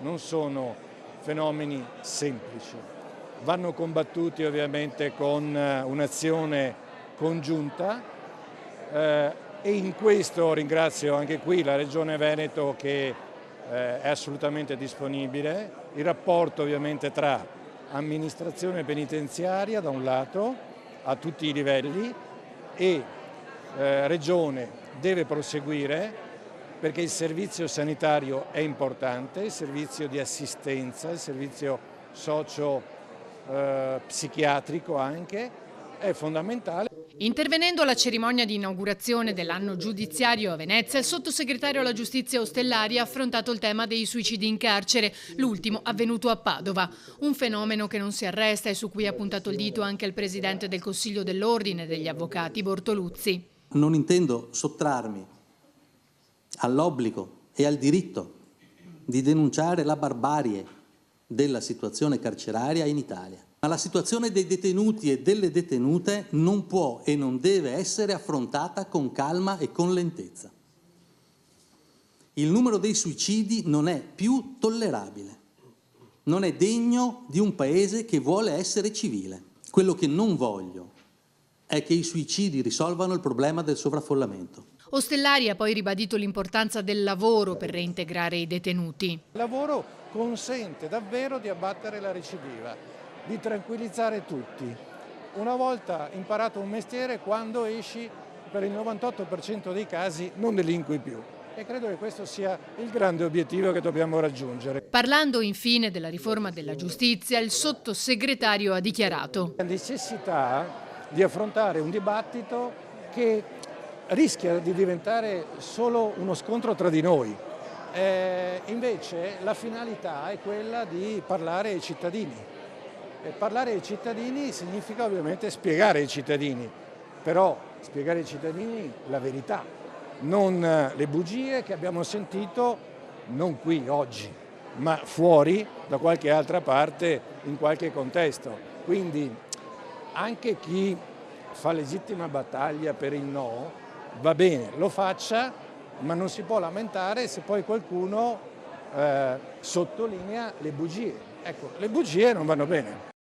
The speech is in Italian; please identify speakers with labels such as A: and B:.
A: non sono fenomeni semplici, vanno combattuti ovviamente con un'azione congiunta e in questo ringrazio anche qui la Regione Veneto che è assolutamente disponibile, il rapporto ovviamente tra amministrazione penitenziaria da un lato a tutti i livelli e Regione deve proseguire perché il servizio sanitario è importante, il servizio di assistenza, il servizio socio-psichiatrico anche è fondamentale.
B: Intervenendo alla cerimonia di inaugurazione dell'anno giudiziario a Venezia, il sottosegretario alla giustizia Ostellari ha affrontato il tema dei suicidi in carcere, l'ultimo avvenuto a Padova. Un fenomeno che non si arresta e su cui ha puntato il dito anche il presidente del Consiglio dell'Ordine degli Avvocati, Bortoluzzi.
C: Non intendo sottrarmi all'obbligo e al diritto di denunciare la barbarie della situazione carceraria in Italia. Ma la situazione dei detenuti e delle detenute non può e non deve essere affrontata con calma e con lentezza. Il numero dei suicidi non è più tollerabile, non è degno di un paese che vuole essere civile. Quello che non voglio è che i suicidi risolvano il problema del sovraffollamento.
B: Ostellari ha poi ribadito l'importanza del lavoro per reintegrare i detenuti.
A: Il lavoro consente davvero di abbattere la recidiva, di tranquillizzare tutti. Una volta imparato un mestiere, quando esci, per il 98% dei casi non delinqui più. E credo che questo sia il grande obiettivo che dobbiamo raggiungere.
B: Parlando infine della riforma della giustizia, il sottosegretario ha dichiarato:
A: La necessità di affrontare un dibattito che rischia di diventare solo uno scontro tra di noi. Invece la finalità è quella di parlare ai cittadini. E parlare ai cittadini significa ovviamente spiegare ai cittadini, però spiegare ai cittadini la verità, non le bugie che abbiamo sentito non qui oggi, ma fuori da qualche altra parte in qualche contesto. Quindi anche chi fa legittima battaglia per il no va bene, lo faccia, ma non si può lamentare se poi qualcuno sottolinea le bugie. Ecco, le bugie non vanno bene.